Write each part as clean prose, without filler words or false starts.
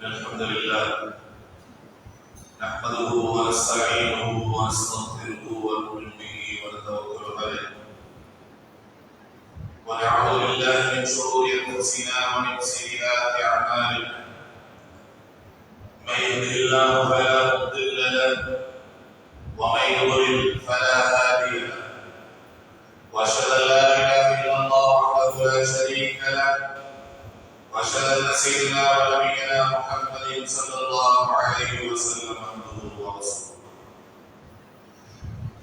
الحمد لله نحمده ونستعينه ونستغفره ونؤمن به ونتوكل عليه ونعوذ بالله من شرور انفسنا ومن سيئات اعمالنا من يهده الله فلا مضل له ومن يضلل فلا هادي له واشهد ان لا اله الا الله وحده لا شريك له واشهد ان سيدنا ونبينا محمد صلى الله عليه وسلم عبده ورسوله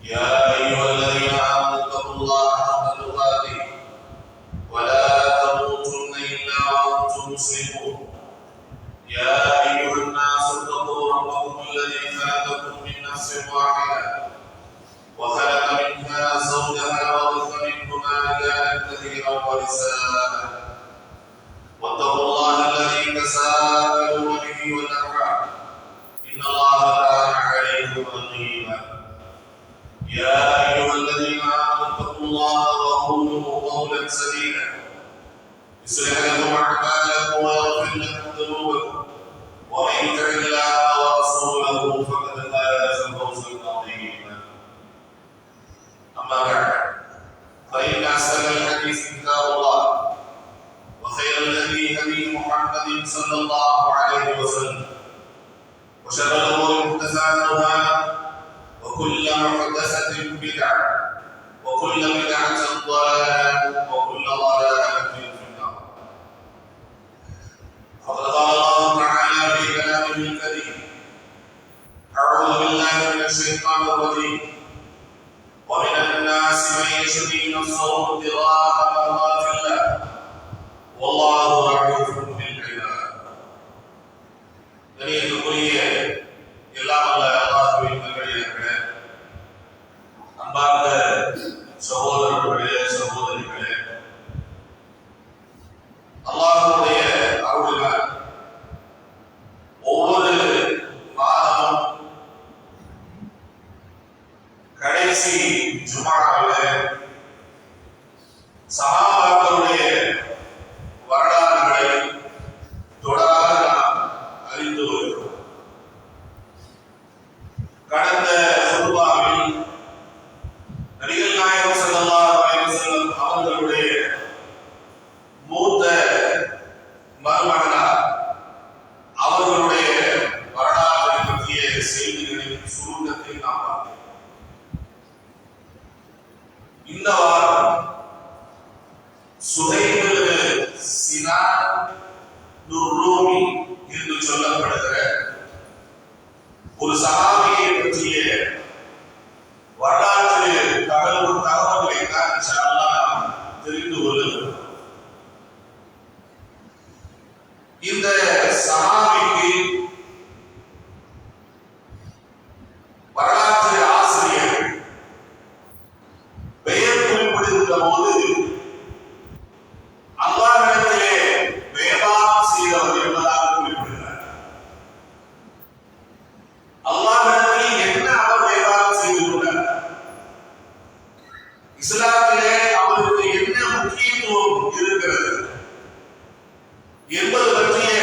يا ايها الذين امنوا اتقوا الله حق تقاته ولا تموتن الا وانتم مسلمون يا ايها الناس اتقوا ربكم الذي خلقكم من نفس واحده وخلق منها زوجها وبث منهما رجالا كثيرا ونساء واتقوا الله الذي تساءلون به والارحام ان الله كان عليكم رقيبا يا ايها الذين امنوا اتقوا الله وقولوا قولا سديدا يصلح لكم اعمالكم ويغفر لكم ذنوبكم ومن يطع الله ورسوله فقد فاز فوزا عظيما اما بعد فان احسن الحديث كتاب الله وخير الهدي هدي محمد صلى الله عليه وسلم وشر الامور محدثاتها وكل محدثه بدعه وكل بدعه ضلاله وكل ضلاله في النار فقد قال الله تعالى في كلامه الكريم اعوذ بالله من الشيطان الرجيم ومن الناس من يشري نفسه ابتغاء مرضات الله والله رؤوف بالعباد கணியத்துக்குரிய எல்லாம் வல்ல அல்லாஹ்வின் நல்லடியார்களே, அன்பார்ந்த சகோதரர்களே சகோதரிகளே, அல்லாஹ்வுடைய அருளினால் ஒவ்வொரு மாதமும் கடைசி ஜும்ஆவிலே சஹாபாக்களுடைய வரலாறுகளை தொடராக நாம் அறிந்து வருகிறோம். கடந்த குர்ஆனில் நபிகள் நாயகம் ஸல்லல்லாஹு அலைஹி வஸல்லம் அவர்களுடைய மூத்த மருமகனார் அவர்களுடைய வரலாறு பற்றிய செய்திகளின் சுருக்கத்தை நாம் பார்த்தோம். இந்த வாரம் சுஹைப் சினான் நுர்ரூமி என்று சொல்லப்படுகிற ஒரு சஹாபியை பற்றிய வரலாற்று தகவல்களை தான் இன்ஷா அல்லாஹ் தெரிந்து கொள்ளுங்கள். இந்த சஹாபிக்கு வரலாற்று ஆசிரியர் பெயர் குறிப்பிடுகின்ற போது அல்லாஹ்விடத்திலே வேதாந்தம் செய்தவர் என்பதாக குறிப்பிடுகிறார். அல்லாஹ்விடத்தில் என்ன அவர் வேதாந்தம் செய்து கொண்டார், இஸ்லாத்திலே அவருக்கு என்ன முக்கியத்துவம் இருக்கிறது என்பது பற்றிய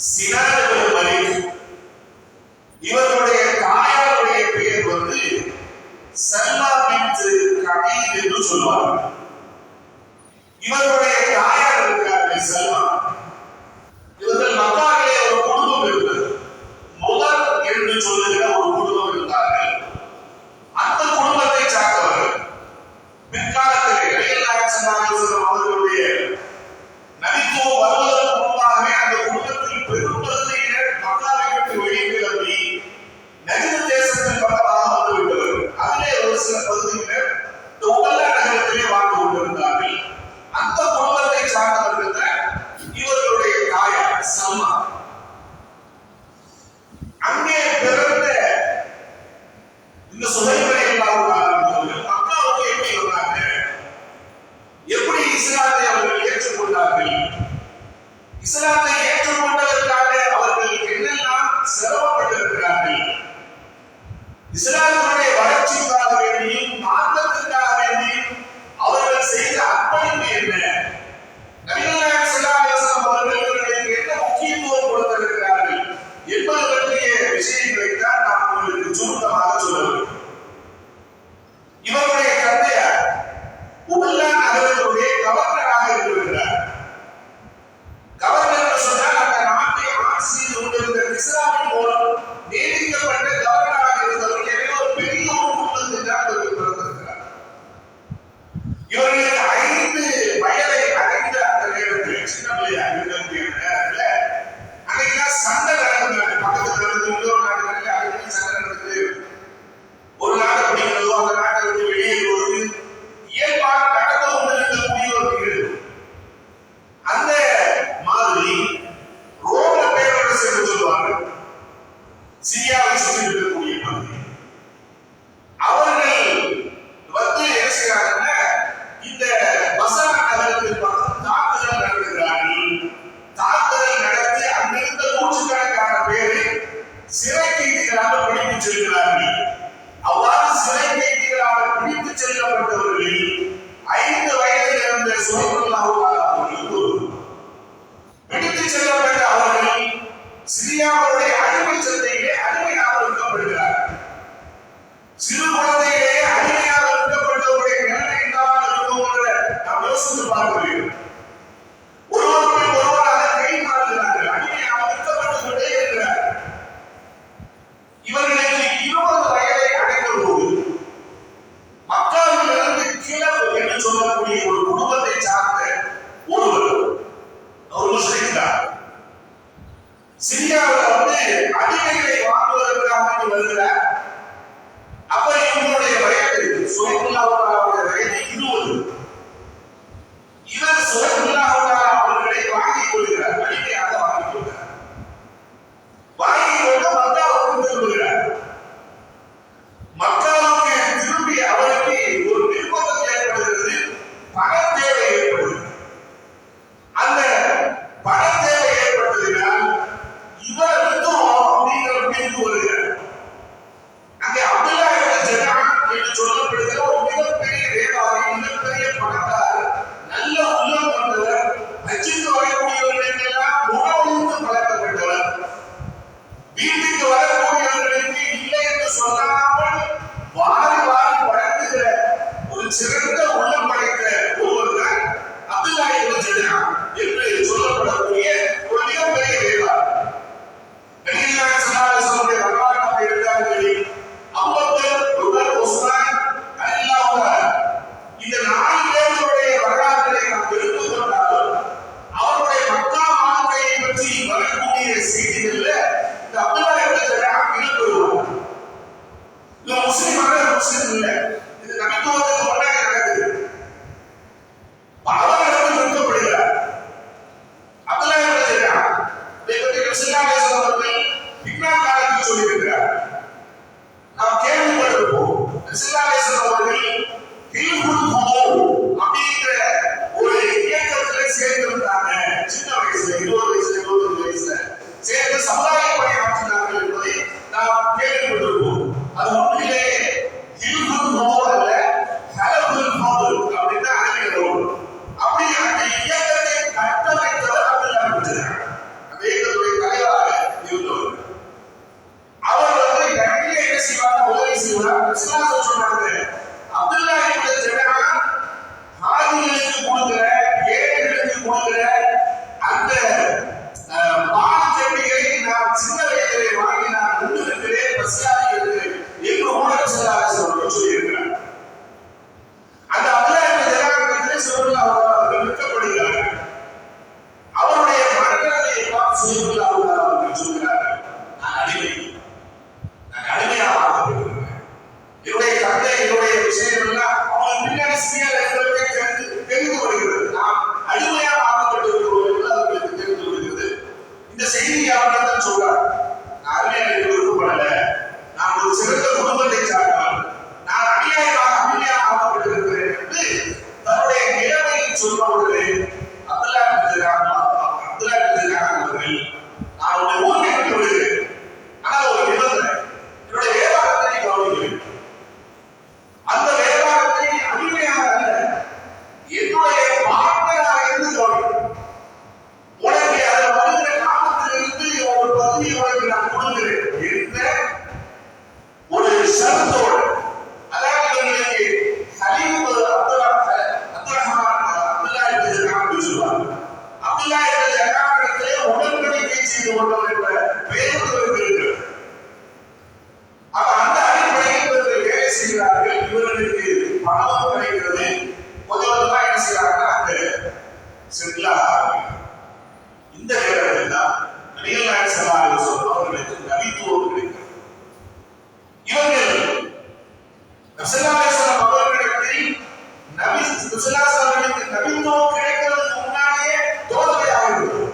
சினாத் மலிக். இவருடைய தாயாருடைய பெயர் வந்து சல்மா பின்த் கபீர் என்று சொல்வார்கள். இவருடைய தாயார் இருக்கிறார்கள் சல்மா. இவர்கள் மக்காவிலே ஒரு குடும்பம் இருந்தது. முதல் என்று சொல்லுகிற ஒரு குடும்பம் இருந்தார்கள். அந்த குடும்பத்தை சார்ந்தவர்கள் பிற்காலத்திலே நபிகள் நாயகம் ஸல்லல்லாஹு அலைஹி வஸல்லம் அவர்களுடைய நபித்துவம் வருவதற்கு முன்பாகவே அந்த குடும்பத்தில் பெரும்பகுதியினர் மக்காவை விட்டு வெளியே கிளம்பி நஜ்த் தேசத்தின் பக்கமாக வந்து விட்டவர்கள். அதிலே ஒரு சில பகுதியினர் உபல்லா நகரத்திலே வாழ்ந்து கொண்டிருந்தார்கள். அந்த குடும்பத்தை சார்ந்தவர்கள் தான் இவர்களுடைய தாயார் சல்மா. அங்கே பிறந்த இந்த சுஹைபை அவர்கள் மக்காவுக்கு எப்படி வந்தாங்க, எப்படி இஸ்லாத்தை அவர்கள் ஏற்றுக்கொண்டார்கள், இஸ்லாத்தை ஏற்றுக்கொண்டதற்காக அவர்கள் என்னெல்லாம் சிரமப்பட்டிருக்கிறார்கள், இஸ்லாமுடைய வளர்ச்சிக்காக வேண்டியும் மாற்றத்திற்காக வேண்டியும் அவர்கள் செய்த அர்ப்பணிப்பு என்ன, நபிகள் நாயகம் ஸல்லல்லாஹு அலைஹி வஸல்லம் அவர்கள் இவர்களுக்கு என்ன முக்கியத்துவம் கொடுத்திருக்கிறார்கள் என்பது பற்றிய விஷயங்களை தான் நாம் உங்களுக்கு சுருக்கமாக சொல்ல வேண்டும். இவருடைய தந்தையார் உபல்லா நகரத்துடைய கவர்னராக இருக்கிறார். கவர்னர் சொன்னால் அந்த நாட்டை ஆட்சி செய்து கொண்டிருந்த இஸ்லாமின் மூலம் நியமிக்கப்பட்ட கவர்னராக இருந்தவர். எனவே ஒரு பெரிய ஒரு குடும்பத்தில் தான் இவர்கள் பிறந்திருக்கிறார். இவர்களுக்கு 5 வயதை அடைந்த அந்த நேரத்தில் சின்ன பிள்ளையா இருக்கிற நேரத்தில் அன்னைக்கு சண்டை நடந்தது. பக்கத்துல இருந்து இன்னொரு நாடுகளில் அடிக்கடி சண்டை நடந்தது. ஒரு நாட்டை பிடிக்கிறதோ அந்த நாட்டை விட்டு வெளியேறுவது இயல்பாக நடந்து கொண்டிருக்கக்கூடிய ஒரு நிகழ்வு. அந்த மாதிரி ரோம பேரரசு என்று சொல்வார்கள், சிரியாவை சுற்றி இருக்கக்கூடிய பகுதி. அவர்கள் வந்து என்ன செய்யறாங்கன்னா இந்த பசரா நகரத்தின் பக்கம் தாக்குதல் நடத்துகிறார்கள். தாக்குதல் நடத்தி அங்கிருந்த நூற்றுக்கணக்கான பேரை சிறை கைதிகளாக பிடித்து செல்கிறார்கள். அவ்வாறு சிறை கைதிகளாக பிடித்து செல்லப்பட்டவர்களில் 5 வயதில் இருந்த சுஹைபுல்லாஹு அவர்களுக்கு பிடித்து செல்லப்பட்ட அவர்கள் சிரியாவுடைய அடிமை சந்தையிலே அடிமையாக விற்கப்படுகிறார்கள். சிறு குழந்தையிலேயே அடிமையாக விற்கப்பட்டவருடைய நிலைமை என்னவாக இருக்கும் என்று நாம் யோசித்து பார்க்க வேண்டும். ஒருவருக்கு ஒருவராக கை மாறுகிறார்கள், அடிமையாக விற்கப்பட்டுக் கொண்டே இருக்கிறார்கள். இவர்களுக்கு 20 வயதை அடைந்த போது மக்காவில் இருந்து கிளப் என்று சொல்லக்கூடிய ஒரு குடும்பத்தை சார்ந்த ஒருவர், அவர் முஸ்லிம் தான், சிரியாவில் வந்து அடிமைகளை வாங்குவதற்காக வருகிறார். அப்ப இவங்களுடைய வயது சுஹைபுல்லாஹுடைய வயது 20. இவர் சுஹைபுல்லாஹு அவர்களை வாங்கிக் கொள்கிறார், அடிமையாக வாங்கிக் கொள்கிறார். வாங்கிக் கொண்டு மக்காவுக்கு திரும்புகிறார். மக்காவுக்கு திரும்பி அவருக்கு ஒரு நிர்பந்தம் ஏற்படுகிறது, பண தேவை ஏற்படுகிறது. அந்த பண தேவை ஏற்பட்டதினால் இவர் அப்படிங்கிற முடிவுக்கு வருகிறார். அங்கே அப்துல்லா இப்னு ஜனான் என்று சொல்லப்படுகிற ஒரு மிகப்பெரிய வேதாளி, மிகப்பெரிய பணக்காரர், நல்ல உள்ளம் கொண்டவர், ஹஜ்ஜுக்கு வரக்கூடியவர்களுக்கெல்லாம் உணவளித்து பழக்கப்பட்டவர், வீட்டுக்கு வரக்கூடியவர்களுக்கு இல்லை என்று சொல்லாமல் வாரி வாரி வழங்குகிற ஒரு சிறந்த உள்ளம் படைத்த ஒருவர் தான் அப்துல்லா இப்னு ஜனான் என்று சொல்லப்படக்கூடிய ஒரு மிகப்பெரிய வேதாளி. நபிகள் நாயகம் ஸல்லல்லாஹு அலைஹி வஸல்லம் வரலாற்றை எடுத்தார்கள். அபூபக்கர், உமர், உஸ்மான் ரலியல்லாஹு அன்ஹு, இந்த 4 பேர்களுடைய வரலாறுகளை நாம் எடுத்துக்கொண்டாலும் அவருடைய மக்கா வாழ்க்கையை பற்றி வரக்கூடிய செய்திகள்ல இந்த அப்துல்லா இப்னு ஜனான் இடம்பெறுவார். இது முஸ்லிம் இல்ல, இது நபித்துவத்துக்கு முன்னாடி நடக்குது. அவர்கள் நிறுத்தப்படுகிறார். அப்துல்லா இப்னு ஜனான் இதை பற்றி ரசூலுல்லாஹி ஸல்லல்லாஹு அலைஹி வஸல்லம் பின்னால் காலத்தில் சொல்லியிருக்கிறார். நாம் கேள்விப்பட்டிருப்போம், ரசூலுல்லாஹி ஸல்லல்லாஹு அலைஹி வஸல்லம் அவர்கள் ஹில்ஃபுல் ஃபுதூல் அப்படிங்கிற ஒரு இயக்கத்துல சேர்ந்திருந்தாங்க. சின்ன வயசுல 20 வயசுல 25 வயசுல சேர்ந்து சமுதாய பணி ஆற்றினார்கள் என்பதை நாம் கேள்விப்பட்டிருப்போம். அது உண்மையிலேயே ஹில்ஃபுல் ஃபுதூல் அல்ல, ஹலஃபுல் ஃபுதூல் அப்படின்னு அறிவிக்கிறோம். அப்படி அந்த இயக்கத்தை கட்டமைத்தவர் அப்துல்லா இப்னு ஜனான். அந்த இயக்கத்துடைய வேலை செய்வார். ரசூலுல்லாஹ் சொன்னாங்க, அப்துல்லா இப்னு ஜஹா ஹாஜிகளுக்கு கொடுக்கிற, ஏழைகளுக்கு கொடுக்கிற அந்த பால் ஜட்டிகளை நான் சின்ன வயதிலே வாங்கி நான் உண்டிருக்கிறேன், பசியாக இருக்கிறேன் என்று உமர் ஸல்லல்லாஹு அலைஹி வஸல்லம் சொல்லியிருக்கிறார். அந்த அப்துல்லா இப்னு ஜஹா ஸல்லல்லாஹு அவர்கள் விற்கப்படுகிறார்கள். அவருடைய மரணத்தை பார்த்து ஸல்லல்லாஹு அவர்கள் சொல்கிறார்கள், நான் அடிமையாக ஆக்கப்பட்டிருக்கிறேன். என்னுடைய தந்தை என்னுடைய விஷயம் எல்லாம் அவர்கள் பின்னாடி சிறியாக இருக்கிறவரை தெரிந்து வருகிறது. நாம் அடிமையாக ஆக்கப்பட்டிருக்கிறோம் என்று அவர்களுக்கு தெரிந்து வருகிறது. இந்த செய்தியை அவர்கள் சொல்றார், நான் அடிமையாக விருப்பப்படல, நான் ஒரு சிறந்த குடும்பத்தை சார்ந்தவன், நான் அடிமையாக ஆக்கப்பட்டிருக்கிறேன் என்று தன்னுடைய நிலைமையை சொல்பவர்களே அப்துல்லா இப்னு ஜஹா அவர்கள், நான் உன்னை ஊருக்கு விட்டு விடுகிறேன், ஆனால் ஒரு நிபந்தனை, என்னுடைய வியாபாரத்தை கவனிக்கிறேன். அந்த வியாபாரத்தை அடிமையாக அல்ல, என்னுடைய பார்ட்னராக இருந்து கவனிக்கிறேன். உனக்கு அதில் வருகிற காலத்திலிருந்து ஒரு பகுதியை உனக்கு நான் கொடுக்கிறேன் என்ற ஒரு ஷரத்தோடு, அதாவது இவர்களுக்கு ஹலீம் அப்துல்லா இப்னு ஜஹா என்று சொல்வாங்க. அப்துல்லா இப்னு ஜஹாவிடத்திலே உடன்படிக்கை செய்து கொண்டவர் என்ற பெயர் இருக்கிறது. அப்ப அந்த அடிப்படையில் இவர்கள் வேலை செய்கிறார்கள். இவர்களுக்கு பணமும் கிடைக்கிறது. கொஞ்சம் கொஞ்சமா என்ன செய்யறாங்கன்னா அந்த செட்டில் ஆகிறார்கள். இந்த நேரத்தில் தான் நபிகள் நாயகம் ஸல்லல்லாஹு அலைஹி வஸல்லம் அவர்களுக்கு நபித்துவம் கிடைக்கிறது. இவர்கள் ஸல்லல்லாஹு அலைஹி வஸல்லம் அவர்களிடத்தில் நபித்துவம் கிடைக்கிறதுக்கு முன்னாடியே தோழமையாக இருக்கிறது.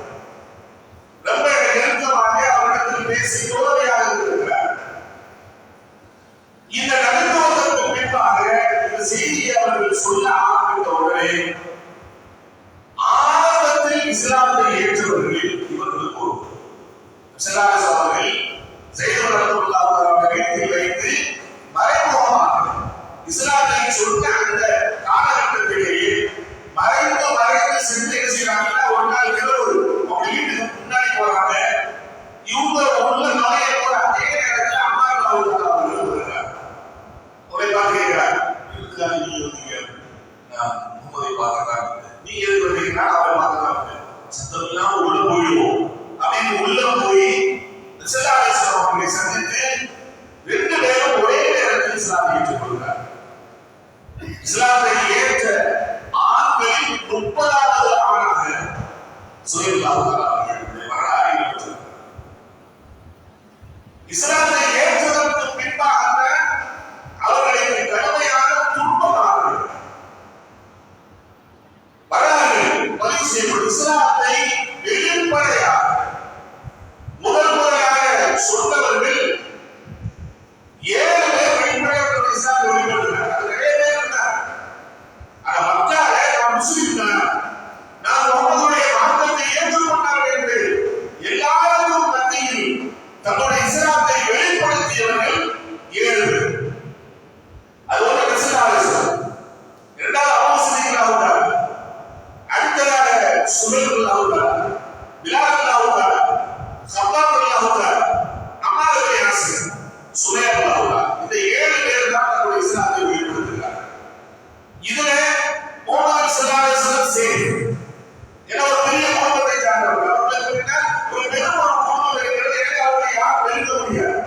ரொம்ப நெருக்கமாக அவரிடத்தில் பேசி தோழமையாக இருக்கிறார். இந்த நபித்துவத்திற்கு பின்பாக இந்த செய்தியை அவர்கள் சொல்ல ஆரம்பித்த உடனே ஆரம்பத்தில் இஸ்லாத்தை ஏற்றவர்கள் இவர்களுக்கு ஒரு ஸல்லல்லாஹு அவர்கள் ஸையத் ரசூலுல்லாஹி அவர்களை வீட்டில் வைத்து மறைமுகமாக இஸ்லாத்தை சொல்ல அந்த காலகட்டத்திலேயே மறைந்து சென்று செய்யறாங்கன்னா ஒரு நாள் இரவு அவங்க வீட்டுக்கு முன்னாடி போறாங்க. இவங்க உள்ள நுழைய போற அதே நேரத்தில் அம்மார் அவர்கள் வருகிறார். உங்களை பார்த்து கேட்கிறார், இதுக்காக நீ வந்தீங்க? நான் முகமதை பார்க்கறாங்க. நீ எது வந்தீங்கன்னா அவரை பார்க்கறாங்க. சத்தம் இல்லாம உள்ள போயிடுவோம் அப்படின்னு உள்ள போய் ஸல்லல்லாஹு அலைஹி வஸல்லம் அவர்களை சந்தித்து ரெண்டு பேரும் ஒரே நேரத்தில் இஸ்லாத்தை ஏற்றுக்கொள்கிறார். இஸ்லாத்தை ஏற்ற ஆண்களில் 30வது ஆணாக ஸல்லல்லாஹு அவர்களுடைய வரலாறு இருக்கிறது. இஸ்லாத்தை ஏற்றதற்கு பின்பாக அவர்களுக்கு கடுமையான துன்பமாக வரலாறு பதிவு செய்யப்படும். இஸ்லாத்தை வெளிப்படையாக முதல் முறையாக சொன்னவர்கள் 7 பேர் வெளிப்படையாக இஸ்லாத்தை வெளிப்படுத்தினார். அது நிறைய பேர் இருந்தார். ஆனா மக்கால நான் முஸ்லிம் தான், நான் முகமதுடைய மார்க்கத்தை ஏற்றுக்கொண்டார்கள் என்று எல்லாருக்கும் மத்தியில் தன்னுடைய இஸ்லாத்தை வெளிப்படுத்தியவர்கள் 7 பேர். அது ஒரு ரசூலுல்லாஹ். இரண்டாவது அபூ ஸுஃபியான் அவர்கள், அடுத்ததாக சுஹைல் அவர்கள், பிலால் அவர்கள், சப்பாத் அவர்கள், அம்மார் இப்னு யாசிர், சுஹைல் அவர்கள், இந்த 7 பேர் தான் தன்னுடைய இஸ்லாத்தை வெளிப்படுத்துகிறார்கள். இதுல முஹம்மது ஸல்லல்லாஹு அலைஹி வஸல்லம் சேரும். ஏன்னா ஒரு பெரிய குடும்பத்தை சார்ந்தவர்கள், அவர்களுக்கு ஒரு பெரும் குடும்பம் இருக்கிறது. அவர்களை யாரும் வெல்ல முடியாது.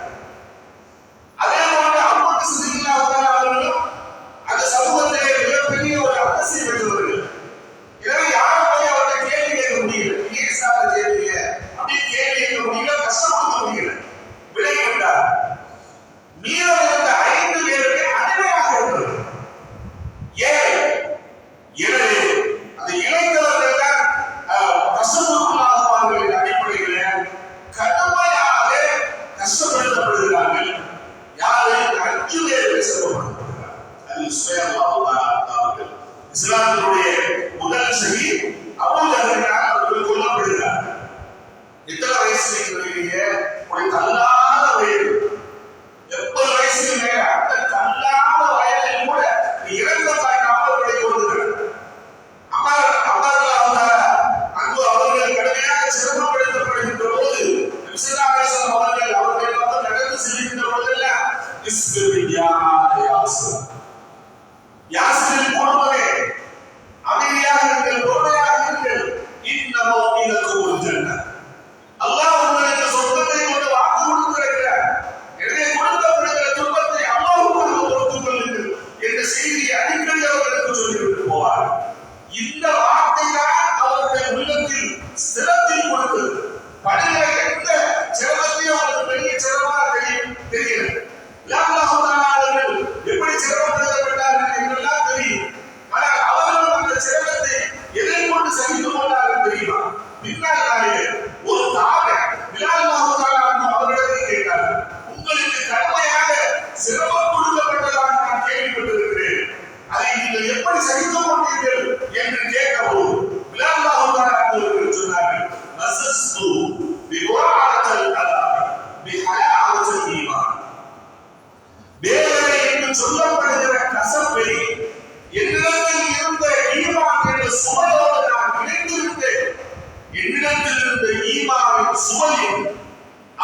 சுவையும்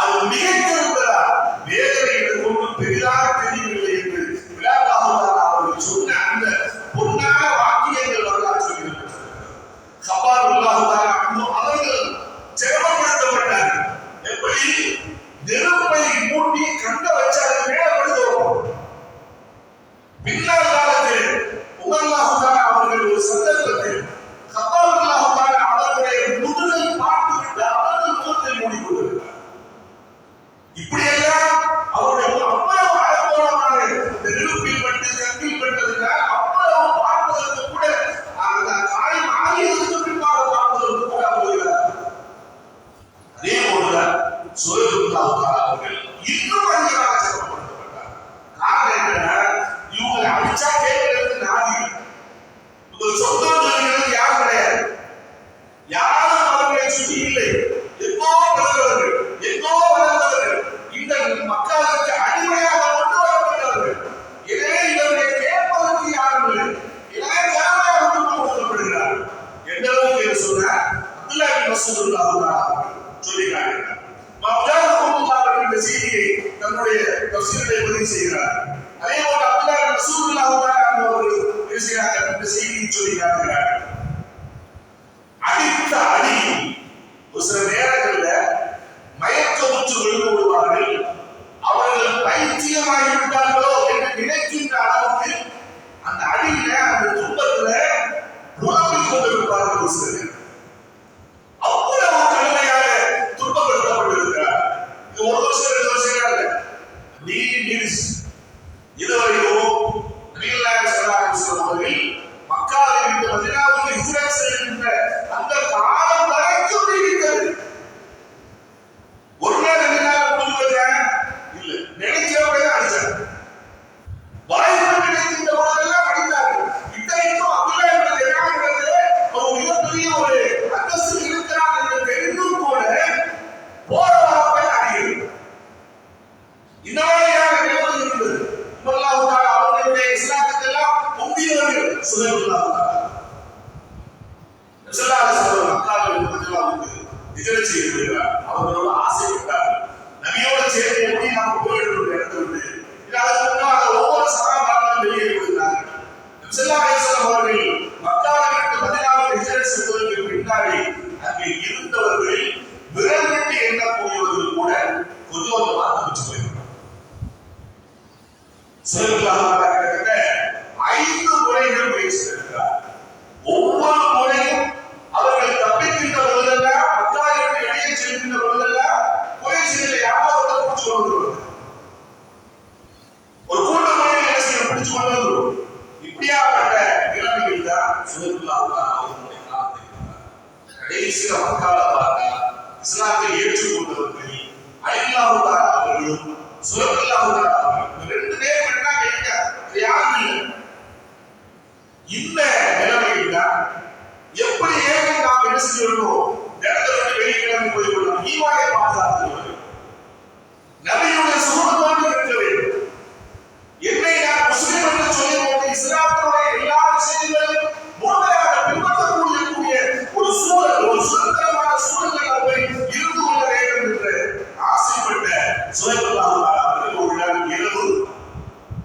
அது மிகைத்திருந்ததா வேதனை எடுத்து பெரிதாக தெரியவில்லை என்று விழாக்காக அவர்கள் சொன்ன அந்த பொன்னான வாக்கியங்கள் வரலாற்று சொல்லியிருக்கிறது. கபார் உள்ளாக அவர்கள் சிரமப்படுத்தப்பட்டார்கள். எப்படி நெருப்பை மூட்டி கண்ட வச்சாரு மேலப்படுத்துவோம். பின்னால் காலத்தில் உமர்லாஹுதான அவர்கள் ஒரு சந்தர்ப்பத்தில் கபாருல்லாஹுதான அவர்களுடைய முதுகை பார்த்துவிட்டு அவர்கள் முகத்தை மூடிக்கொண்டிருக்கிறார். இப்படியெல்லாம் அவருடைய அவ்வளவு அழகோலமான நெருப்பில் பட்டு கண்ணில் பட்டதுனால் அவ்வளவு பார்ப்பதற்கு கூட அந்த காயம் ஆகியதற்கு பின்பாக பார்ப்பதற்கு கூட அவர்கள் அதே போலதான் சுயதுல்லாஹுதான அவர்கள் இன்னும் அதிகமாக சிரமப்படுத்தப்பட்டார். காரணம் என்னன்னா இவங்களை அடிச்சா கேட்கிறது நாதி. சொந்தம் சொல்கிறது யாரும் கிடையாது. யாரும் அவர்களை சுற்றி இல்லை. எங்கோ பிறந்தவர்கள், எங்கோ வளர்ந்தவர்கள், இந்த மக்களுக்கு அடிமையாக கொண்டு வரப்பட்டவர்கள். எனவே இவர்களை கேட்பதற்கு யாரும் இல்லை. எனவே திறமையாக கொண்டு கொடுக்கப்படுகிறார்கள். எந்த அளவுக்கு சொன்னார் அப்துல்லா பின் மஸ்ஊத் சொல்லியிருக்காங்க. இந்த செய்தியை தன்னுடைய தஃசீரிலே பதிவு செய்கிறார். அதே போல அப்துல்லா பின் மஸ்ஊத் அவர்கள் இந்த செய்தியை சொல்லி காட்டுகிறார்கள். அடித்த அடி ஒரு சில நேரங்களில் மயக்கமுற்று விழுந்து விடுவார்கள். அவர்கள் பைத்தியமாகிவிட்டார்களோ என்று நினைக்கின்ற அளவுக்கு அந்த அடியில அந்த துன்பத்துல புலம்பிக் கொண்டிருப்பார்கள். ஒரு சிலர் அவ்வளவு கடுமையாக துன்பப்படுத்தப்பட்டிருக்கிறார். இது ஒரு வருஷம் 2 வருஷம் அல்ல, நீடிஸ் இதுவரையும் அவர்கள் மக்காவிலிருந்து மதீனாவுக்கு ஹிஜ்ரத் செய்கின்ற அந்த காலம் வரைக்கும் நீடித்தது. ஒரு நாள் 2 நாள் முடிவதா இல்ல, நினைக்கிறவங்க அடிச்சாங்க. வாய்ப்பு கிடைக்கின்ற போதெல்லாம் அடித்தார்கள். இத்தனைக்கும் அப்துல்லா என்ற ஜனாதிபதியே ஒரு மிகப்பெரிய ஒரு அந்தஸ்து இருக்கிறார் என்று தெரிந்தும் கூட போராட்டத்தை அடிக்கிறது. இந்த மாதிரியான நிலைமை இருந்தது. உமர்லாஹுதான அவர்களுடைய இஸ்லாத்துக்கெல்லாம் முந்தியவர்கள் சுயதுல்லாஹுதான மக்காவிலிருந்து மதீனாவுக்கு ஹிஜ்ரத் செய்து விடுகிறார். அவர்களோடு ஆசைப்பட்டார்கள். நபியோடு சேர்ந்து எப்படி நாம் போயிடுவோம் இடத்தை விட்டு. அதற்கு முன்னாக ஒவ்வொரு சகாபாக்களும் வெளியே விடுகிறார்கள். ஸல்லல்லாஹு அலைஹி வஸல்லம் அவர்கள் மக்காவிலிருந்து மதீனாவுக்கு ஹிஜ்ரத் செய்வதற்கு பின்னாடி அங்கே இருந்தவர்கள் விரல் விட்டு எண்ணக்கூடியவர்கள் கூட கொஞ்சம் மாற்றம் வச்சு போயிருக்கிறார். சுயதுல்லாஹுதான கிட்டத்தட்ட 5 முறைகள் முயற்சி செய்கிறார். ஒவ்வொரு முறையும் அவர்கள் தப்பிக்கின்ற பொழுதெல்லாம், மக்காவிற்கு வெளியே செல்கின்ற பொழுதெல்லாம் முயற்சிகளை யாராவது பிடிச்சு கொண்டு ஒரு கூட்ட முறையில் என்ன செய்ய பிடிச்சு கொண்டு வந்துடும். இப்படியாப்பட்ட நிலைமைகள் தான் சுயதுல்லாஹுதான அவர்களுடைய காலத்தில் இருந்தார். கடைசியில் மக்கால பார்த்தா இஸ்லாத்தை ஏற்றுக்கொண்டவர்கள் அல்லாஹுதான அவர்களும் சுயதுல்லாஹுதான அவர்களும் 2 பேர் மட்டும் கேட்க யாரும் இல்லை. இந்த நிலைமையில் தான் எப்படி ஏன் நாம் என்ன செய்யணும், இடத்துல வெளிக்கிழமை போய்விடணும், ஈவாயை பாதுகாத்து நபியுடைய சுமத்தோடு இருக்க வேண்டும். என்னை நான் முஸ்லிம் என்று சொல்லி போட்டு இஸ்லாத்தினுடைய எல்லா விஷயங்களையும் முழுமையாக பின்பற்றக்கூடிய ஒரு சூழல், ஒரு சுதந்திரமான சூழலில் போய் இருந்து கொள்ள வேண்டும் என்று ஆசைப்பட்ட சுயதுல்லாஹுதான அவர்கள் ஒரு நாள் இரவு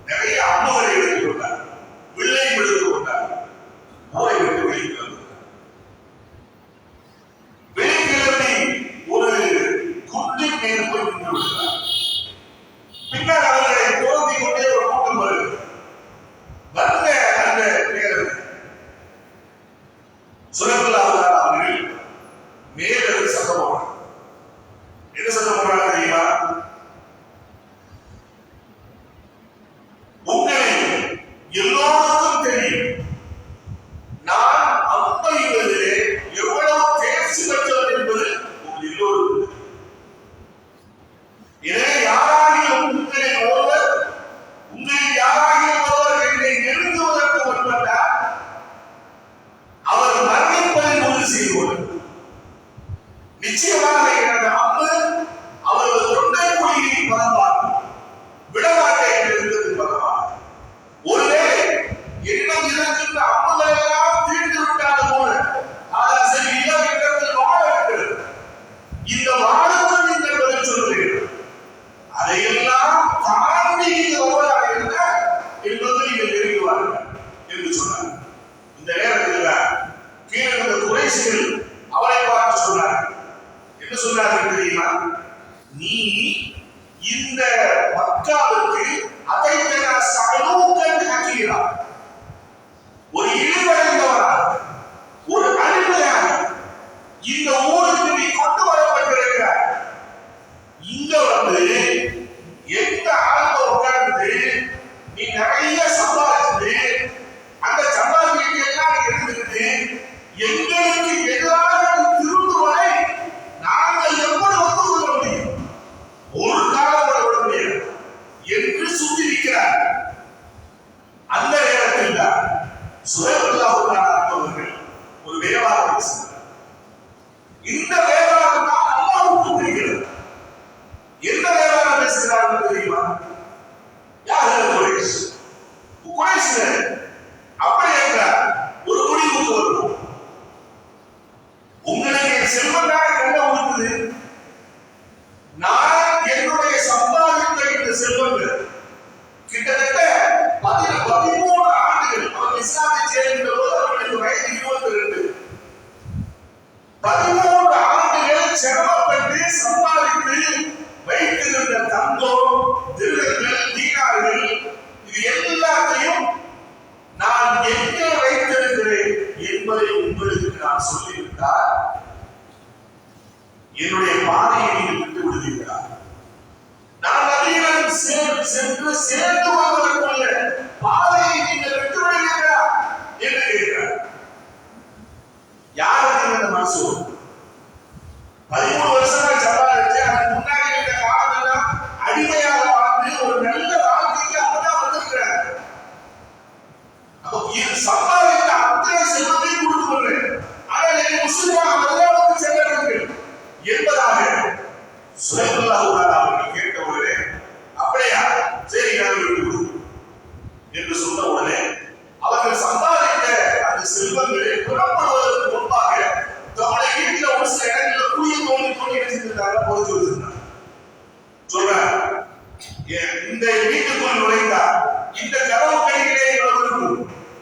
நிறைய அம்புகளை எடுத்துக் கொண்டார், வில்லையும் எடுத்துக் கொண்டார். ஊரை விட்டு வெளிக்கிழமை ஒரு குட்டி நீ இந்த மக்காவுக்கு அதைத்தன சகலூக்கன் ஹக்கீரா, ஒரு இழிவடைந்தவராக, ஒரு அடிமையாக இந்த ஊருக்கு நீ கொண்டு வரப்பட்டிருக்கிறார். இங்க வந்து எந்த ஆழ்ந்த உட்கார்ந்து நீ நிறைய சம்பாதிச்சு அந்த சம்பாதிக்கு எல்லாம் எடுத்துக்கிட்டு எங்களுக்கு எதிராக திரும்புவதை நாங்கள் எப்படி ஒத்துக்கொள்ள முடியும்? ஒரு காலம் விட முடியாது என்று சுத்திருக்கிறார். அந்த நேரத்தில் தான் அவர்கள் ஒரு வியாபாரம் பேசுகிறார். இந்த வியாபாரம் தான் அல்லாஹ்வுக்கு தெரிகிறது. என்ன வியாபாரம் பேசுகிறார்கள் தெரியுமா? யாரு? குறைஷ். குறைஷ் அப்படி என்றார். ஒரு முடிவுக்கு வருவோம். உங்களுக்கு செல்வந்தாக கண்ண உடுக்குது. நான் என்னுடைய சம்பாதித்த இந்த செல்வங்கள் கிட்டத்தட்ட 13 ஆண்டுகள் அவர் இஸ்லாத்தை சேர்ந்த போது அவர்களுக்கு வயது 22. 13 ஆண்டுகள் சிரமப்பட்டு சம்பாதித்து வைத்திருந்த தங்கம், திருடங்கள், தீனார்கள் இது எல்லாத்தையும் நான் எங்கே வைத்திருக்கிறேன் என்பதை உங்களுக்கு நான் சொல்லிவிட்டால் என்னுடைய பாதையை நீங்கள் விட்டு விடுவீர்களா? நான் நதியிடம் சென்று சேர்ந்து வருவதற்குள்ள பாதையை நீங்கள் விட்டு விடுவீர்களா என்று கேட்கிறார். யாருக்கு இந்த மனசு? 13 வருஷமா சம்பாதிச்சு அதுக்கு முன்னாடி இந்த காலமெல்லாம் அடிமையாக வாழ்ந்து ஒரு நல்ல வாழ்க்கைக்கு அப்பதான் வந்திருக்கிறார். அப்போ இது சம்பாதித்த அத்தனை செல்வத்தையும் கொடுத்து கொள்றேன், ஆனால் என்னை முஸ்லிமாக மதியாவுக்கு செல்லுங்கள் என்பதாக அவர்கள் கேட்ட உடனே அப்படியா சரி நாங்கள் விட்டு விடுவோம் என்று சொன்ன உடனே அவர்கள் சம்பாதித்த அந்த செல்வங்களை புறப்படுவதற்கு முன்பாக தம்முடைய வீட்டில் ஒரு சில இடங்களில் குழியை தோண்டி தோண்டி எடுத்திருந்தாங்க, பொறுத்து வச்சிருந்தாங்க. சொல்றாங்க, இந்த வீட்டுக்குள் நுழைந்தா இந்த கதவு கடிகளே இவ்வளவு இருக்கும்,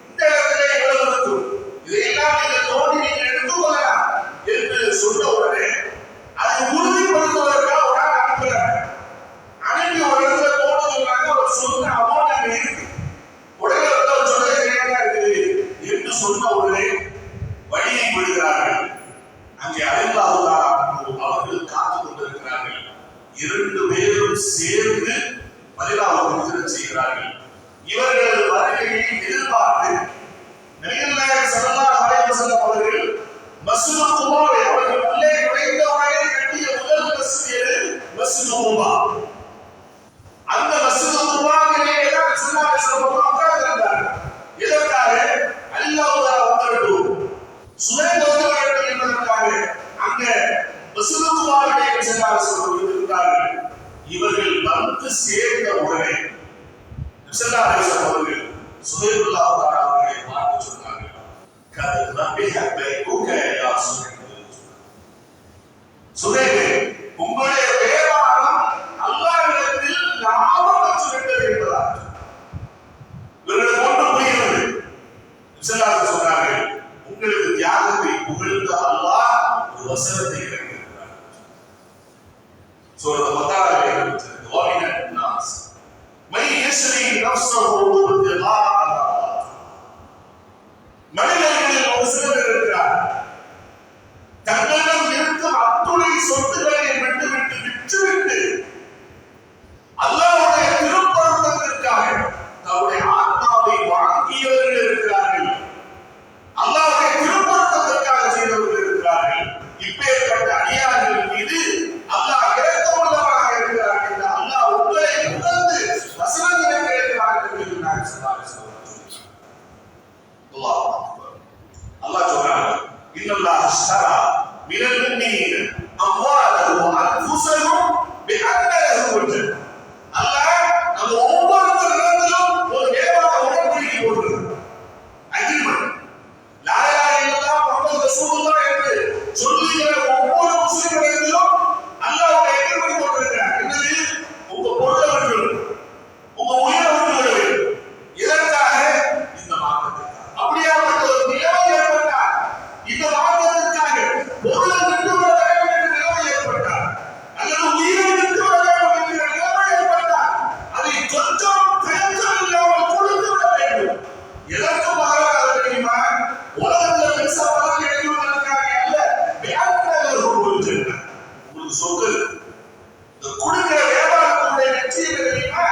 இந்த இடத்திலே இவ்வளவு இருக்கும், இதையெல்லாம் நீங்கள் தோண்டி நீங்கள் எடுத்துக் கொள்ளலாம் என்று சொன்ன உடனே அதை உறுதிப்படுத்துவதற்காக ஒரு ஆள் அனுப்புறாங்க. அனுப்பி ஒரு இடத்துல தோண்ட சொல்றாங்க. அவர் சொன்ன அமௌண்ட் அங்க இருக்கு. உடனே அவர் சொல்ல சரியாக இருக்குது என்று சொன்ன உடனே வழியை விடுகிறார்கள். அங்கே அவர்கள் காத்துக் கொண்டிருக்கிறார்கள். 2 பேரும் சேர்ந்து மதீனாவுக்கு ஹிஜ்ரத் செய்கிறார்கள். இவர்கள் வருகையை எதிர்பார்த்து நபிகள் நாயகம் ஸல்லல்லாஹு அலைஹி வஸல்லம் அவர்கள் மஸ்ஜிதுல் குபாவை அவர்கள் உள்ளே நுழைந்த உடனே கட்டிய முதல் மஸ்ஜித் மஸ்ஜிதுல் குபா. அந்த மஸ்ஜிதுல் குபாவிலே தான் ஸல்லல்லாஹு அலைஹி வஸல்லம் உட்கார்ந்திருந்தார்கள். எதற்காக? அல்லாஹ் வந்துவிடும், சுமைந்து வந்துவிடும் என்பதற்காக அங்க மஸ்ஜிதுல் குபாவிலே ஸல்லல்லாஹு அலைஹி வஸல்லம் இருக்கிறார்கள். இவர்கள் வந்து சேர்ந்த உடனே ஸல்லல்லாஹு அலைஹி வஸல்லம் அவர்கள் சுஹைபுல்லாஹ் அவர்களை பார்த்து சொன்னார்கள், உங்களுடைய வியாபாரம் அல்லாஹ்விடத்தில் லாபம் பெற்றுவிட்டது என்பதாக இவர்களுக்கு ஒன்று புரிகிறது. சொன்னார்கள், உங்களுக்கு தியாகத்தை புகழ்ந்த அல்லாஹ் ஒரு வசனத்தை இறக்கியிருக்கிறார். சூரத் பக்ராவில் இடம்பெற்றிருக்கிறது, வமினன் நாஸ் மை யஸ்ரி நஃப்ஸஹு பித்திகாஅ மர்தாத். மனிதர்களில் ஒரு சிலர் இருக்கிறார், தங்களிடம் இருக்கும் அத்துணை சொத்துக்களை விட்டுவிட்டு விற்றுவிட்டு அல்லாஹ்வுடைய திருப்பொருத்தத்திற்காக தன்னுடைய ஆத்மாவை வாங்கியவர்கள் இருக்கிறார்கள். அல்லாஹ்வுடைய திருப்பொருத்தத்திற்காக செய்தவர்கள் இருக்கிறார்கள். இப்பேற்பட்ட அடியார்கள் மீது அல்லாஹ் இரக்கமுள்ளவராக இருக்கிறார் என்று அல்லாஹ் உங்களை புகழ்ந்து வசனங்களை கேட்கிறார்கள் என்று சொற்கள். இந்த கொடுக்கிற வியாபாரத்தினுடைய வெற்றி தெரியுமா,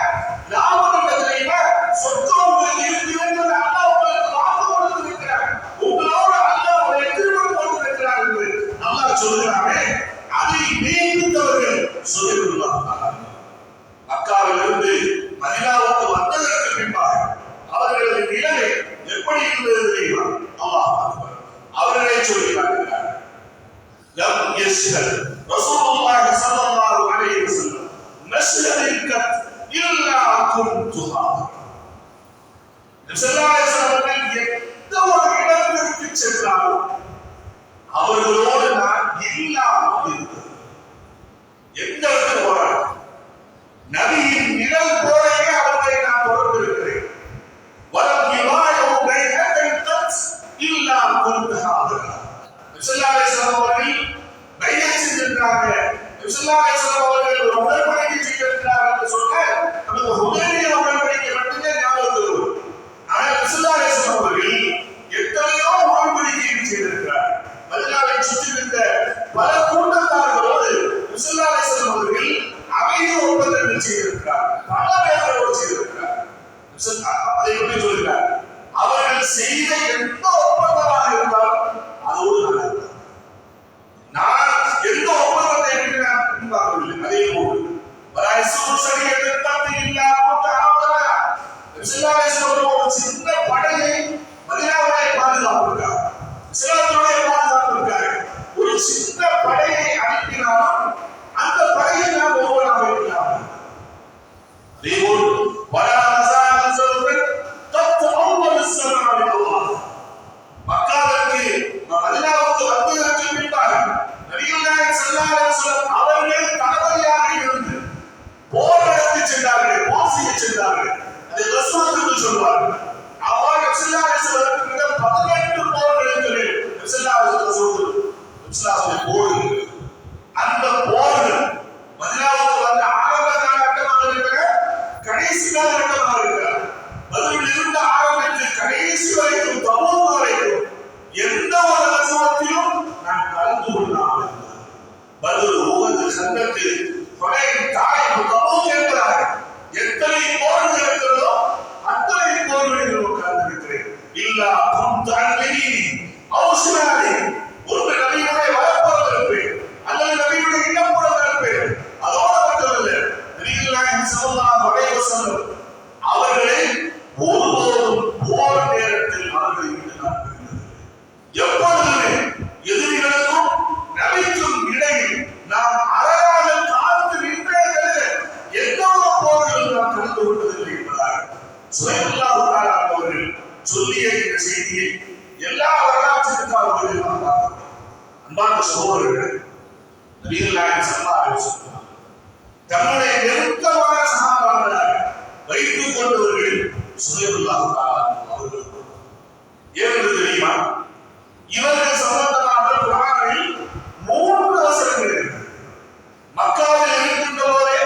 லாபம் தெரியுமா, சொற்கள் உங்களுக்கு இருக்கிறது. அல்லாஹ் உங்களுக்கு வாக்கு கொடுத்திருக்கிறார், உங்களோட அல்லாஹ் ஒரு எதிர்ப்பு கொடுத்திருக்கிறார் என்று அல்லாஹ் சொல்கிறாரே, அதை நியமித்தவர்கள் சொல்லிவிடுவார்கள். மக்காவிலிருந்து மதீனாவுக்கு வந்ததற்கு பின்பாக அவர்களது நிலைமை எப்படி இருந்தது தெரியுமா? அல்லாஹ் அக்பர். அவர்களே சொல்லி காட்டுகிறார், லம் யஸ்ஹல் ரசூலுல்லாஹி ஸல்லல்லாஹு அலைஹி வஸல்லம் மஸ்ஹதில் இல்லா குன்துஹா. நபி ஸல்லல்லாஹு அலைஹி வஸல்லம் எந்த ஒரு இடத்திற்கு சென்றாலும் அவர்களோடு நான் இல்லாமல் இருந்தேன். எந்த இடத்துக்கு போறாங்க, நபியின் நிழல் போலவே அவர்களை நான் தொடர்ந்து இருக்கிறேன். வலம் யுவாயு பைனல் தத் இல்லா குன்துஹா. நபி ஸல்லல்லாஹு அலைஹி வஸல்லம் அவர்கள் பையத் செஞ்சிருக்காங்க. நபி ஸல்லல்லாஹு அலைஹி வஸல்லம் அவர்கள் ஒரு உடன்படிக்கை செய்திருக்கிறார்கள் என்று சொன்னால் நமக்கு ஹுதைபியா உடன்படிக்கை மட்டுமே ஞாபகத்தில் வரும். ஆனால் நபி ஸல்லல்லாஹு அலைஹி வஸல்லம் அவர்கள் எத்தனையோ உடன்படிக்கை செய்திருக்கிறார். மதீனாவை சுற்றி இருந்த பல கூட்டத்தார்களோடு நபி ஸல்லல்லாஹு அலைஹி வஸல்லம் அவர்கள் அமைதி ஒப்பந்தங்கள் செய்திருக்கிறார், பல பேர்களோடு செய்திருக்கிறார். அதை எப்படி சொல்கிறார், அவர்கள் செய்த எந்த ஒப்பந்தமாக இருந்தாலும் அதோடு நான் எந்த ஒப்பந்தத்தை என்று நான் பின்வாங்கவில்லை. அதே போல் ஒரு சின்ன படையை மதீனாவுடைய பாதுகாப்பிற்காக, இஸ்லாத்துடைய பாதுகாப்பிற்காக ஒரு சின்ன படையை அனுப்பினாலும் அந்த படையை நாம் ஒவ்வொருவராக இருக்கலாம். அதேபோல் மக்காவிற்கு மதீனாவுக்கு வந்ததற்கு பின்பாக நபிகள் நாயகம் ஸல்லல்லாஹு அலைஹி வஸல்லம் அவர்கள் தளபதியாக இருந்து போர் நடத்தி சென்றார்கள், போர் செய்ய சென்றார்கள். அதை ரசூல் என்று சொல்வார்கள். அவ்வாறு நபி ஸல்லல்லாஹு அலைஹி வஸல்லம் 18 போர்களில் நபி ஸல்லல்லாஹு அலைஹி வஸல்லம் போர்கள், அந்த போர்கள் மதீனாவுக்கு வந்த ஆரம்ப காலகட்டமாக இருக்கிற, கடைசி காலகட்டமாக இருக்கிற, பதிலில் இருந்து ஆரம்பித்து கடைசி வரைக்கும் தபூக் வரைக்கும் எந்த ஒரு ரசூலத்திலும் நான் கலந்து கொள்ளாமல் இருந்தேன். பத்ர், உஹது, கந்தக், ஹுனைன், தாயிப், தபூக் என்பதாக எத்தனை போர்கள் இருக்கிறதோ அத்தனை போர்களில் உட்கார்ந்திருக்கிறேன். இல்லா குன்து அன்ஹி அவ்ஷிமாலி, ஒரு நபியுடைய வலப்புறம் இருப்பேன் அல்லது நபியுடைய இடப்புறம் இருப்பேன். அதோடு மட்டுமல்ல, நபிகள் நாயகம் ஸல்லல்லாஹு அலைஹி வஸல்லம் அவர்களை ஒருபோதும் போர் நேரத்தில் அவர்களை விட்டு நான் பிரிந்ததில்லை. எப்பொழுதுமே எதிரிகளுக்கும் நபிக்கும் இடையில் நாம் அழகாக காத்து நின்றே தவிர எந்த ஒரு போரிலும் நாம் கலந்து கொண்டதில்லை என்பதாக சுஹைபுல்லாஹு தஆலா அவர்கள் சொல்லிய இந்த செய்தியை எல்லா வரலாற்றுக்காரர்களும் நாம் பார்க்கிறோம். அன்பார்ந்த சகோதரர்களே, நபிகள் நாயகம் ஸல்லல்லாஹு அலைஹி வஸல்லம் தன்னுடைய நெருக்கமான சஹாபாக்களாக வைத்துக் கொண்டவர்கள் சுஹைபுல்லாஹு தஆலா அவர்கள். ஏன் தெரியுமா, இவர்கள் சம்பந்தமாக குர்ஆனில் 3 வசனங்கள் இருக்கு. மக்காவில் இருக்கின்ற போதே